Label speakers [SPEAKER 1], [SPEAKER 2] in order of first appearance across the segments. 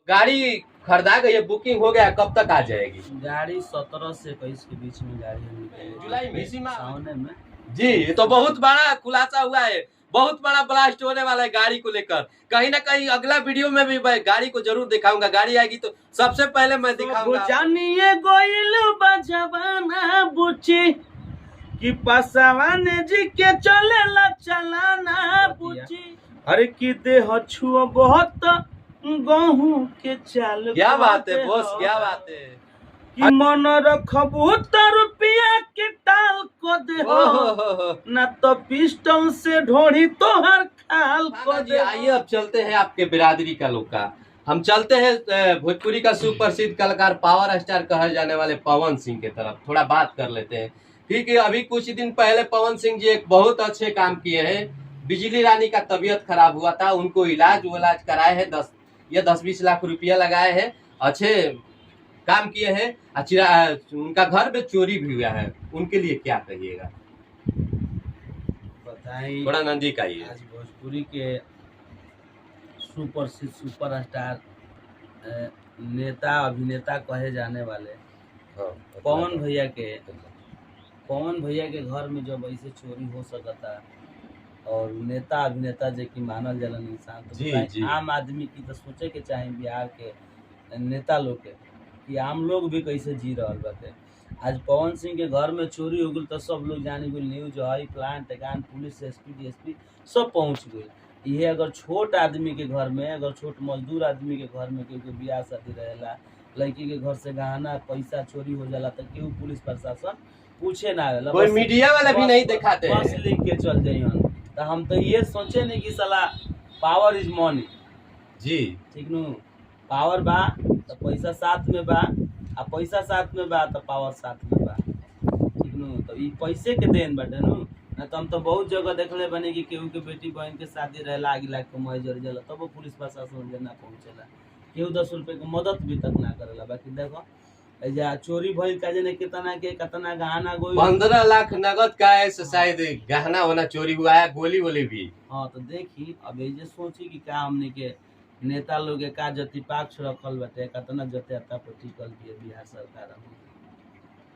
[SPEAKER 1] गाड़ी खरीदा गई है, बुकिंग हो गया, कब तक आ जाएगी?
[SPEAKER 2] गाड़ी 17 से 21 के बीच में गाड़ी
[SPEAKER 1] जुलाई में, इसी माह
[SPEAKER 2] सावने में।
[SPEAKER 1] जी, ये तो बहुत बड़ा खुलासा हुआ है, बहुत बड़ा ब्लास्ट होने वाला है गाड़ी को लेकर। कहीं ना कहीं अगला वीडियो में भी मैं गाड़ी को जरूर दिखाऊंगा, गाड़ी आएगी तो सबसे पहले मैं दिखाऊंगा।
[SPEAKER 2] जानिए गोइल बजवाना बुची कि पासवान जी के चलेला चलाना बुची, अरे की देह छुओ बहुत गहूं के चाल।
[SPEAKER 1] क्या बात है बॉस, क्या बात है
[SPEAKER 2] कि मन रखबू तो रुपया के टाल को दे न तो पिस्टल से ढोड़ी तोहर खाल को दे।
[SPEAKER 1] आइए अब चलते हैं आपके बिरादरी का लोग का, हम चलते हैं भोजपुरी का सुप्रसिद्ध कलाकार पावर स्टार कहे जाने वाले पवन सिंह के तरफ, थोड़ा बात कर लेते हैं। ठीक है, अभी कुछ दिन पहले पवन सिंह जी एक बहुत अच्छे काम किए हैं। बिजली रानी का तबीयत खराब हुआ था, उनको इलाज कराए हैं, 10-20 लाख रुपया लगाए हैं, अच्छे काम किए हैं। उनका घर में चोरी भी हुआ है, उनके लिए क्या कहिएगा?
[SPEAKER 2] बताइए,
[SPEAKER 1] बड़ा नजदीक आइए।
[SPEAKER 2] आज भोजपुरी के सुप्रसिद्ध सुपर स्टार नेता अभिनेता कहे जाने वाले पवन भैया के घर में जब ऐसे चोरी हो सकता, और नेता अभिनेता जो कि मानल जलन इंसान, तो आम आदमी की तो सोचे के चाहे बिहार के नेता लोग के कि आम लोग भी कैसे जी रहा बाटे। आज पवन सिंह के घर में चोरी हो गई तो सब लोग जाने गई, न्यूज है, प्लान टेकान, पुलिस, एसपी, डीएसपी सब पहुंच गई। ये अगर छोट आदमी के घर में, अगर छोट मजदूर आदमी के घर में क्योंकि ब्याह शादी रहेला, लड़की के घर से गहना पैसा चोरी हो जाला तो क्यों पुलिस प्रशासन पूछे ना आवेला,
[SPEAKER 1] कोई मीडिया वाला भी नहीं दिखाते हैं,
[SPEAKER 2] बस लिख के चल जाइए। तो हम तो ये सोचे नहीं कि साला पावर इज मनी
[SPEAKER 1] जी, ठीक
[SPEAKER 2] नु, पावर बा तो पैसा साथ में बा, आ पैसा साथ में बा तो पावर साथ में बा, ठीक नु। तो ये पैसे के देन बाटे नु, ना तो हम तो बहुत जगह देखले बने कि केहू के बेटी बहन के शादी रहेला, आगे लाग के मर जर जाला, तब वो पुलिस प्रशासन ना पहुंचेला, केहू 10 रुपए के मदद भी तक ना करेला। बाकी देखो एजा चोरी भइल का जने कितना गहना गोई,
[SPEAKER 1] 15 लाख नगद का है, शायद गहना होना चोरी हुआ है, गोली भी।
[SPEAKER 2] हाँ तो देखी अब ये सोची कि क्या हमने के नेता लोग का जति पाक्ष रखल बाटे, कितना जतियाता पर टिकल दिए बिहार सरकार।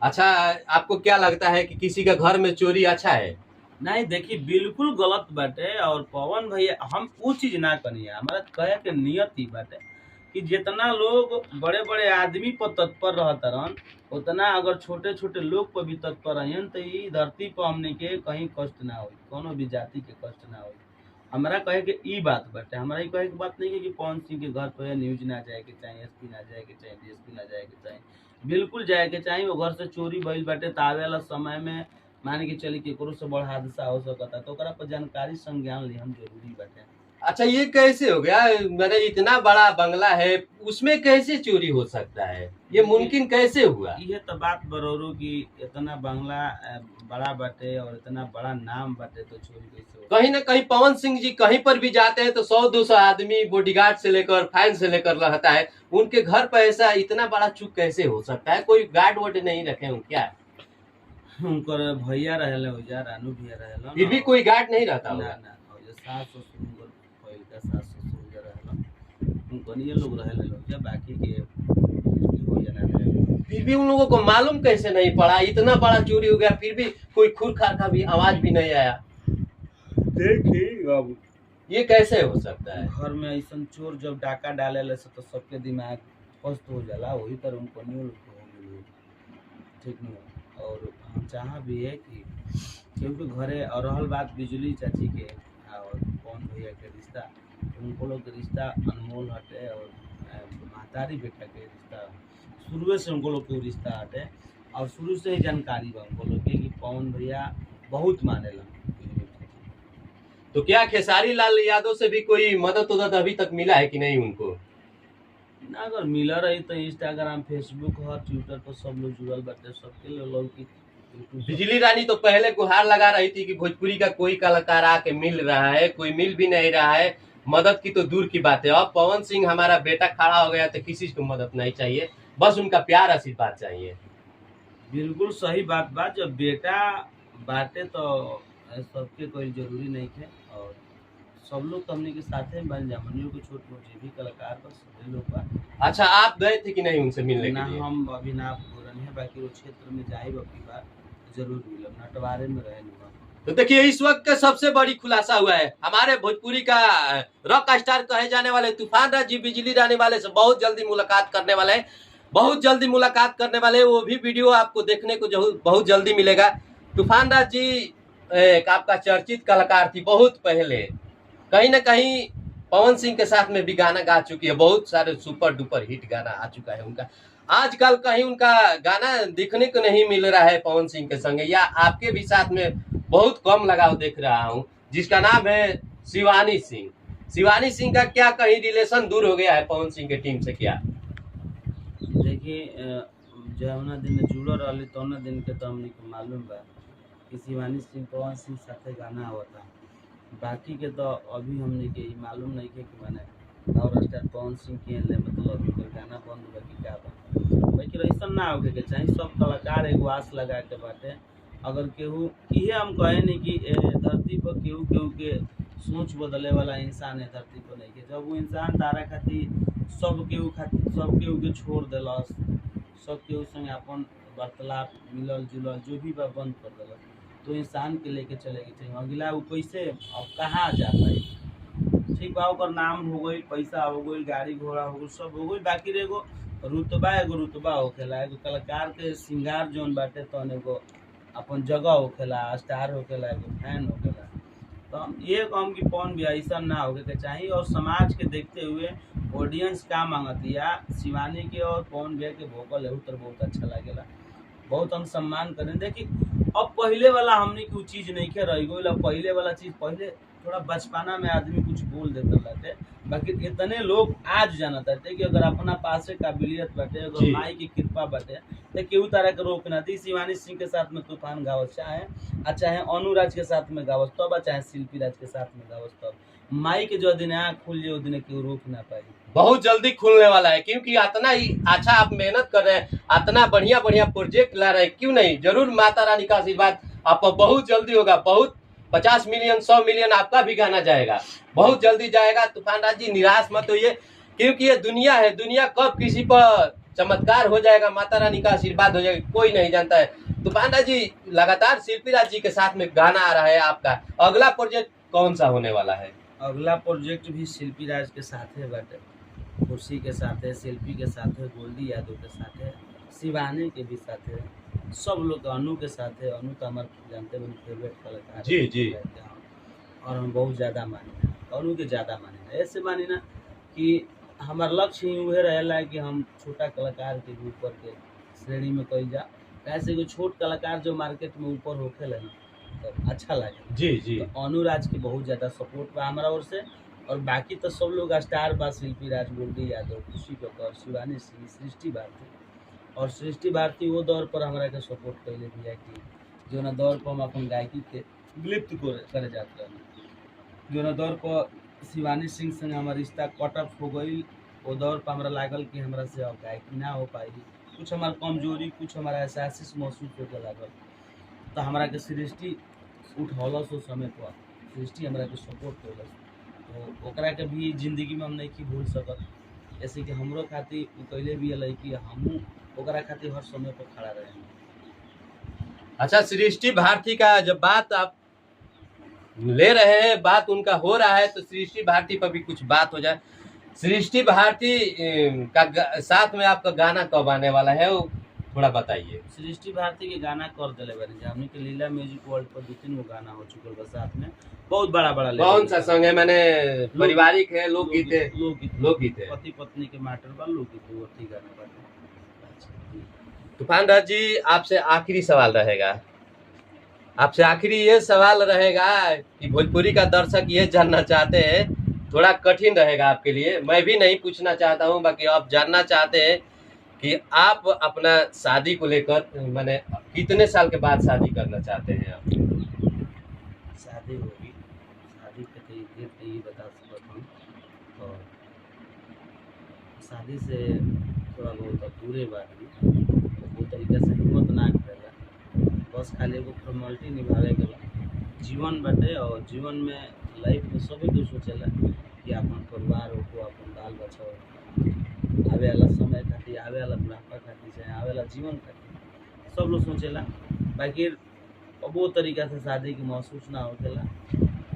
[SPEAKER 1] अच्छा, आपको क्या लगता है कि किसी का घर में चोरी अच्छा है?
[SPEAKER 2] नहीं देखी, बिल्कुल गलत बाटे। और पवन भैया हम वो चीज ना करिए, हमारा कहे के नियत ही बाटे कि जितना लोग बड़े बड़े आदमी पर तत्पर रहतरन, उतना अगर छोटे छोटे लोग पर भी तत्पर रहन तो ये धरती पर हमने के कहीं कष्ट ना हो, कोनो भी जाति के कष्ट ना हो। हमारा कहे के ई बात बाटे, हमारा ये कहे के बात नहीं है कि पवन सिंह के घर पर न्यूज ना जाए के चाहिए, एसपी ना जाए के चाहिए, डीएसपी ना जाए के चाहिए, बिल्कुल जाए के चाहिए। वो घर से चोरी भइल बाटे तो आवे वाला समय में मान के चली केकरो से बड़ा हादसा हो सकता, तो ओकरा पर जानकारी संज्ञान लिहन जरूरी बाटे।
[SPEAKER 1] अच्छा, ये कैसे हो गया? मैंने इतना बड़ा बंगला है, उसमें कैसे चोरी हो सकता है? ये मुमकिन कैसे हुआ?
[SPEAKER 2] ये तो बात बरोरू की इतना बंगला बड़ा बाटे और इतना बड़ा नाम बाटे तो चोरी कैसे हो?
[SPEAKER 1] कहीं ना कहीं पवन सिंह जी कहीं पर भी जाते हैं तो 100-200 आदमी बॉडीगार्ड से लेकर फाइन से लेकर रहता है, उनके घर पर ऐसा इतना बड़ा चूक कैसे हो सकता है? कोई गार्ड वार्ड नहीं रखे हो क्या?
[SPEAKER 2] उनकर भैया रहेला, उजा रानू भैया रहेला,
[SPEAKER 1] फिर भी कोई गार्ड नहीं रहता होगा?
[SPEAKER 2] ना और जो सास ससुर उनकर पहिल का सास ससुर उजा रहेला, उनकर ये लोग रहेला लोग, या बाकी के हो जाना रहे।
[SPEAKER 1] फिर भी उन लोगों को मालूम कैसे नहीं पड़ा? इतना बड़ा चोरी हो गया फिर भी कोई खुरखार का भी आवाज भी नहीं आया।
[SPEAKER 2] देखिए अब
[SPEAKER 1] ये कैसे हो सकता है?
[SPEAKER 2] घर में ऐसा चोर जब डाका डाले से तो सबके दिमाग पस्त हो जाला, वही तरह उनको न्यूज हो गई, ठीक नहीं। और हम चाह भी है कि क्योंकि घरे और रहल बात बिजली चाची के और पवन भैया के रिश्ता, उनको लोग के रिश्ता अनमोल हटे, और महतारी बेटा के रिश्ता शुरू से उनको लोग के रिश्ता हटे, और शुरू से ही जानकारी बा उनको लोग के कि पवन भैया बहुत मानेला।
[SPEAKER 1] तो क्या खेसारी लाल यादव से भी कोई मदद अभी तक मिला है कि नहीं उनको?
[SPEAKER 2] ना अगर मिला रही तो इंस्टाग्राम, फेसबुक और ट्विटर पर सब लोग जुड़ल बाटे, सबके लोग की।
[SPEAKER 1] बिजली रानी तो पहले गुहार लगा रही थी कि भोजपुरी का कोई कलाकार आके मिल रहा है, कोई मिल भी नहीं रहा है, मदद की तो दूर की बात है। अब पवन सिंह हमारा बेटा खड़ा हो गया तो किसी को मदद नहीं चाहिए, बस उनका प्यार आशीर्वाद चाहिए।
[SPEAKER 2] बिल्कुल सही बात जब बेटा बाटे तो सबके कोई जरूरी नहीं है, और सब लोग तो हमने के साथे में बन जा, हमनियों के छोट मोट जे भी कलाकार बस सभी लोग बा।
[SPEAKER 1] अच्छा, आप गए थे कि नहीं उनसे मिलने
[SPEAKER 2] ना
[SPEAKER 1] के लिए?
[SPEAKER 2] हम अभी ना पूरन है, बाकी वो क्षेत्र में जाए अबकी बार जरूर मिलब, नटवारे में रहे नुआ।
[SPEAKER 1] तो देखिए, इस वक्त का सबसे बड़ी खुलासा हुआ है। हमारे भोजपुरी का रॉक स्टार कहे जाने वाले तूफान राज जी बिजली रानी वाले से बहुत जल्दी मुलाकात करने वाले हैं, बहुत जल्दी मुलाकात करने वाले हैं। वो भी वीडियो आपको देखने को बहुत जल्दी मिलेगा। तूफान राज जी एक आपका चर्चित कलाकार थी बहुत पहले, कहीं ना कहीं पवन सिंह के साथ में भी गाना गा चुकी है, बहुत सारे सुपर डुपर हिट गाना आ चुका है उनका। आजकल कहीं उनका गाना दिखने को नहीं मिल रहा है पवन सिंह के संग, या आपके भी साथ में बहुत कम लगाव देख रहा हूं, जिसका नाम है शिवानी सिंह। शिवानी सिंह का क्या कहीं रिलेशन दूर हो गया है पवन सिंह के टीम से क्या?
[SPEAKER 2] देखिए जौना दिन जुड़ल रहली तौना दिन के तो हमने को मालूम बा कि शिवानी सिंह पवन सिंह साथे गाना आवता। बाकी के तो अभी हमने के मालूम नहीं है कि माने और स्टार पवन सिंह के ले मतलब अभी कोई गाना बंद बा कि क्या बा। बाकी ऐसा ना होके के चाहिए, सब कलाकार एगो आस लगा के बाटे। अगर केहू इहे हम कहे नहीं कि धरती पर केहू केहू के सोच बदले वाला इंसान है धरती पर नहीं के। जब वो इंसान तारा खातिर सब केहू के छोड़ दिलस, सब केहू संगे अपन वार्तालाप मिलल जुलल जो भी बा बंद कर दिलस, तो इंसान के लेके चले के चाहिए। अगला वो कैसे अब कहाँ जा पाई? ठीक बा, ओकर नाम हो गई, पैसा हो गई, गाड़ी घोड़ा हो गई, सब हो गई, बाकी रे एगो रुतबा होखेला। एगो कलाकार के श्रृंगार जोन बाटे तौन एगो अपन जगह होखेला, स्टार होखेला, एगो फैन होखेला। तो हम ये कहम कि पवन भी ऐसा ना होके के चाहिए। और समाज के देखते हुए ऑडियंस का मांगती या शिवानी के और पवन भैया के वोकल है तो बहुत अच्छा लगेला, बहुत हम सम्मान करें। देखिए अब पहले वाला हमने की चीज नहीं के रह गई। पहले वाला चीज पहले थोड़ा बचपना में आदमी कुछ बोल देता रहते, बाकी इतने लोग आज जानता है कि अगर अपना पास काबिलियत बाटे, अगर माई की कृपा बाटे तो केहू तरह के रोक ना दी। शिवानी सिंह के साथ में तूफान गावस चाहे अनुराज के साथ में गावस तब, चाहे शिल्पी राज के साथ में गावस तब, माई के जो दिन आँख खुल जाए दिन केहू रोक ना पाई।
[SPEAKER 1] बहुत जल्दी खुलने वाला है, क्योंकि इतना ही अच्छा आप मेहनत कर रहे हैं, इतना बढ़िया बढ़िया प्रोजेक्ट ला रहे हैं, क्यों नहीं, जरूर माता रानी का आशीर्वाद आप बहुत जल्दी होगा। बहुत 50 मिलियन 100 मिलियन आपका भी गाना जाएगा, बहुत जल्दी जाएगा। तूफान राज जी निराश मत होइए, क्योंकि ये दुनिया है, दुनिया कब किसी पर चमत्कार हो जाएगा, माता रानी का आशीर्वाद हो जाएगा, कोई नहीं जानता है। तूफान राज जी लगातार शिल्पी राज जी के साथ में गाना आ रहा है आपका, अगला प्रोजेक्ट कौन सा होने वाला है?
[SPEAKER 2] अगला प्रोजेक्ट भी शिल्पी राज के साथ है बाटे, खुशी के साथ है, शिल्पी के साथ है, गोल्डी यादव के साथ है, शिवानी के भी साथ है, सब लोग अनु के साथ है। अनु तो हमारे जानते हैं फेवरेट कलाकार
[SPEAKER 1] जी जी,
[SPEAKER 2] और हम बहुत ज़्यादा मानी अनु के ज़्यादा मानी ऐसे मानी ना कि हमार लक्ष्य ही वह रहेला कि हम छोटा कलाकार के ऊपर के श्रेणी में कही जा। कैसे कोई छोट कलाकार जो मार्केट में ऊपर होखे ना तो अच्छा लगे।
[SPEAKER 1] जी जी,
[SPEAKER 2] तो अनुराज के बहुत ज़्यादा सपोर्ट बा हमारा ओर से, और बाकी तो सब लोग स्टार बा, शिल्पी राज, गोल्डी यादव, खुशी कक्कर, शिवानी सिंह, सृष्टि भारती। और सृष्टि भारती वो दौर पर हमारा के सपोर्ट कैले भी है कि जो ना दौर पर हम अपन गायकी के विलुप्त करे जाते हैं, जो ना दौर पर शिवानी सिंह संग हमारा रिश्ता कटअप हो गई, वो दौर पर हमारा लागल कि हमरा से अब गायकी ना हो पाई, कुछ हमारा कमजोरी, कुछ हमारा एहसास महसूस होने लागल। तो हमारा के सृष्टि उठौलस उस समय पर, सृष्टि हमारा के सपोर्ट कैलस, तो ओकरा के भी जिंदगी में हम नहीं की भूल सकत। जैसे कि हमरो खातिर उ कैले भी है कि हमहू ओकरा खातिर हर समय पर खड़ा रहे।
[SPEAKER 1] अच्छा, सृष्टि भारती का जब बात आप ले रहे हैं, बात उनका हो रहा है, तो सृष्टि भारती पर भी कुछ बात हो जाए। सृष्टि भारती का साथ में आपका गाना कब आने वाला है, वो थोड़ा बताइए।
[SPEAKER 2] सृष्टि भारती के गाना कर दिले बानी, हमनी के लीला म्यूजिक वर्ल्ड पर 2-3 गो गाना हो चुकल बा साथ में, बहुत बड़ा
[SPEAKER 1] कौन सा संग है? मैंने पारिवारिक है, लोकगीत है, लोकगीत है,
[SPEAKER 2] पति पत्नी के मैटर बा, लोकगीत वो ठीक गाना बा।
[SPEAKER 1] तूफान राज जी, आपसे आखिरी सवाल रहेगा, आपसे आखिरी ये सवाल रहेगा कि भोजपुरी का दर्शक ये जानना चाहते हैं, थोड़ा कठिन रहेगा आपके लिए, मैं भी नहीं पूछना चाहता हूँ, बाकी आप जानना चाहते हैं कि आप अपना शादी को लेकर मैंने कितने साल के बाद शादी करना चाहते हैं आप?
[SPEAKER 2] शादी होगी, शादी के डेट नहीं बता सकता हूँ, और शादी से थोड़ा बहुत दूरे बानी, वो तरीका से हिम्मत ना करेला, बस खाली एगो फॉर्मेलिटी निभावे के बा। जीवन बाटे और जीवन में लाइफ में सभी कुछ सोचेला कि अपन परिवार हो, अपन बाल बच्चा हो, आवे वाला समय खातिर, आवे वाला बुढ़ापा खातिर, चाहे आवे वाला जीवन खातिर सब लोग सोचेला। बाकी अब वो तरीका से शादी की महसूस ना होखेला,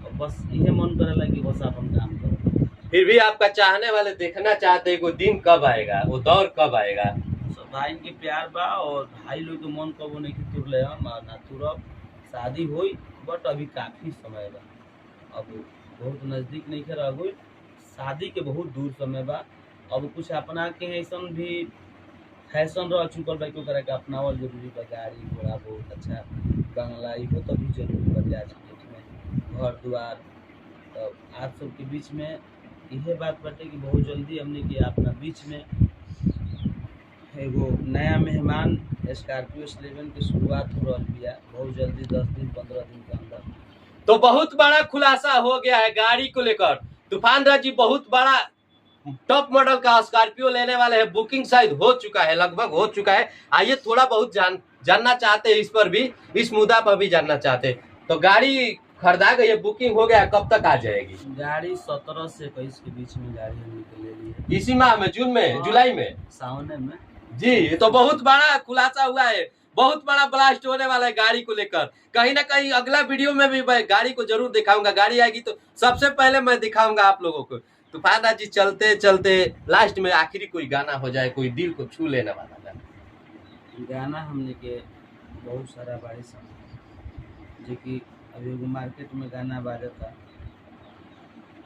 [SPEAKER 2] और बस इहे मन करेला कि बस अपन काम करो।
[SPEAKER 1] फिर भी आपका चाहने वाले देखना चाहते हैं वो दिन कब आएगा, वो दौर कब आएगा।
[SPEAKER 2] सब भाई के प्यार बा, और भाई लोग के मन कबो नहीं कि तुर ले हम ना तुरब, शादी होई, बट अभी काफी समय बा, अब बहुत नजदीक नहीं रह गई, शादी के बहुत दूर समय बा। अब कुछ अपना के ऐसन भी फैशन रह चुकल बा कि के अपनावल जरूरी बा। गाड़ी घोड़ा बहुत अच्छा, बंगला इहो तो भी जरूरी बा आज के डेट में, घर द्वार। तो आप सबके बीच में यह बात बाटे कि बहुत जल्दी हमने के अपना बीच में एगो नया मेहमान स्कॉर्पियो 11 की शुरुआत हो रही है, बहुत जल्दी 10 दिन 15 दिन के अंदर।
[SPEAKER 1] तो बहुत बड़ा खुलासा हो गया है गाड़ी को लेकर। तूफान राज जी बहुत बड़ा टॉप मॉडल का स्कॉर्पियो लेने वाले हैं, बुकिंग शायद हो चुका है, लगभग हो चुका है। आइए थोड़ा बहुत जानना चाहते हैं इस पर भी, इस मुद्दा पर भी जानना चाहते हैं। तो गाड़ी खरीदा गई है, बुकिंग हो गया, कब तक आ जाएगी
[SPEAKER 2] गाड़ी? 17 से 21 के बीच में गाड़ी हमने ले ली है,
[SPEAKER 1] इसी माह में, जून में, जुलाई में,
[SPEAKER 2] सावन में
[SPEAKER 1] जी। तो बहुत बड़ा खुलासा हुआ है, बहुत बड़ा ब्लास्ट होने वाला है गाड़ी को लेकर। कहीं ना कहीं अगला वीडियो में भी मैं गाड़ी को जरूर दिखाऊंगा, गाड़ी आएगी तो सबसे पहले मैं दिखाऊंगा आप लोगों को। तूफान राज जी चलते चलते लास्ट में आखिरी कोई गाना हो जाए, कोई दिल को छू लेने वाला
[SPEAKER 2] गाना हमने के बहुत सारा बारिश जो कि अभी एगो मार्केट में गाना बाजता,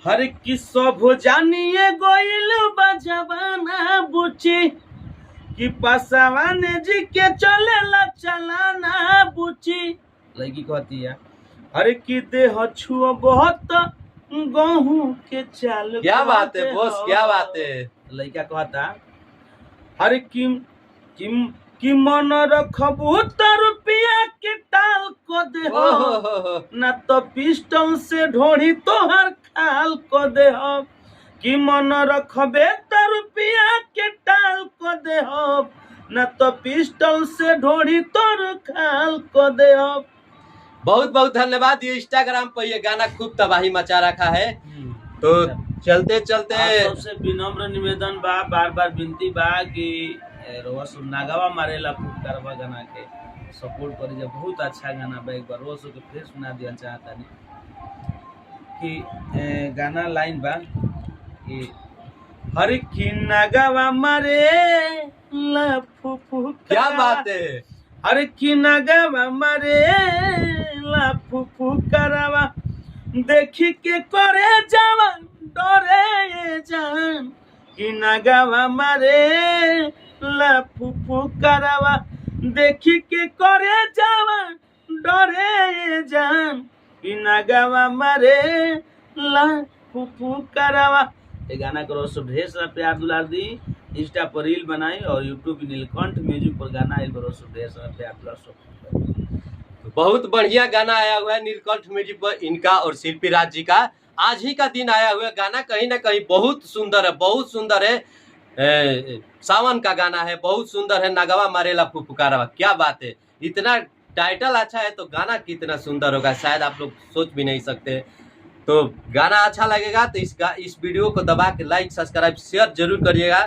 [SPEAKER 2] हर किस्सा भो जानिए गोइल बजवाना बुची कि पासवान जी के चलेला चलाना बुची। लड़की कहती है हर की देह छुओ बहुत गहूं के चाल।
[SPEAKER 1] क्या बात है बॉस, क्या बात है।
[SPEAKER 2] लड़का कहता हर कि मन रखबू तो रुपया के टाल को दे हो, ना तो पिस्टल से ढोड़ी तोहर खाल को दे हो। कि मन रखबे तो रुपया के टाल को दे हो, ना तो पिस्टल से ढोड़ी तोर खाल को दे हो।
[SPEAKER 1] बहुत बहुत धन्यवाद। ये इंस्टाग्राम पर ये गाना खूब तबाही मचा रखा है। तो चलते चलते
[SPEAKER 2] सबसे विनम्र निवेदन बा, बार बार विनती बा कि रोवा सब नागवा मारेला फुटकारवा गाना के सपोर्ट करी। जब बहुत अच्छा गाना बा, एक बार रोवा सब के फिर सुना दिया चाहता नहीं कि गाना लाइन बा कि हर की नागवा मारे ला फुफु।
[SPEAKER 1] क्या बात है।
[SPEAKER 2] हर की नागवा मारे ला फुफु करवा, देखी के करे जावा डरे जान। कि नागवा मारे ला फुफु करवा, देखी के करे जावा डरे जान। कि नागवा मारे ला फुफु करवा। ये गाना करो सब ढेर सारा प्यार दुलार दी। इंस्टा पर रील बनाई और यूट्यूब नीलकंठ म्यूजिक पर गाना आयल, करो सब ढेर सारा प्यार दुलार सब।
[SPEAKER 1] बहुत बढ़िया गाना आया हुआ है नीलकंठ म्यूजिक पर, इनका और शिल्पी राज जी का आज ही का दिन आया हुआ है गाना। कहीं ना कहीं बहुत सुंदर है, बहुत सुंदर है। सावन का गाना है, बहुत सुंदर है। नागवा मारेला फुफुकारवा, क्या बात है। इतना टाइटल अच्छा है तो गाना कितना सुंदर होगा, शायद आप लोग सोच भी नहीं सकते। तो गाना अच्छा लगेगा तो इस वीडियो को दबा के लाइक सब्सक्राइब शेयर जरूर करिएगा।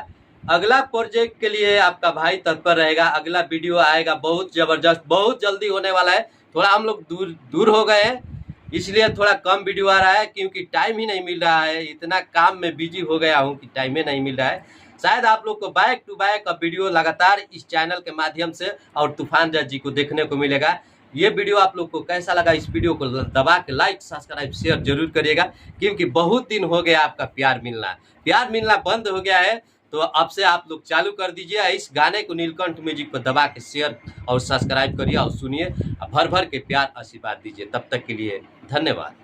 [SPEAKER 1] अगला प्रोजेक्ट के लिए आपका भाई तत्पर रहेगा। अगला वीडियो आएगा बहुत जबरदस्त, बहुत जल्दी होने वाला है। थोड़ा हम लोग दूर हो गए हैं, इसलिए थोड़ा कम वीडियो आ रहा है, क्योंकि टाइम ही नहीं मिल रहा है। इतना काम में बिजी हो गया हूँ कि टाइम ही नहीं मिल रहा है। शायद आप लोग को बैक टू बैक अब वीडियो लगातार इस चैनल के माध्यम से और तूफान राज जी को देखने को मिलेगा। ये वीडियो आप लोग को कैसा लगा, इस वीडियो को दबा के लाइक सब्सक्राइब शेयर जरूर करिएगा, क्योंकि बहुत दिन हो गया आपका प्यार मिलना बंद हो गया है। तो अब से आप लोग चालू कर दीजिए इस गाने को नीलकंठ म्यूजिक पर दबा के शेयर और सब्सक्राइब करिए और सुनिए, भर भर के प्यार आशीर्वाद दीजिए। तब तक के लिए धन्यवाद।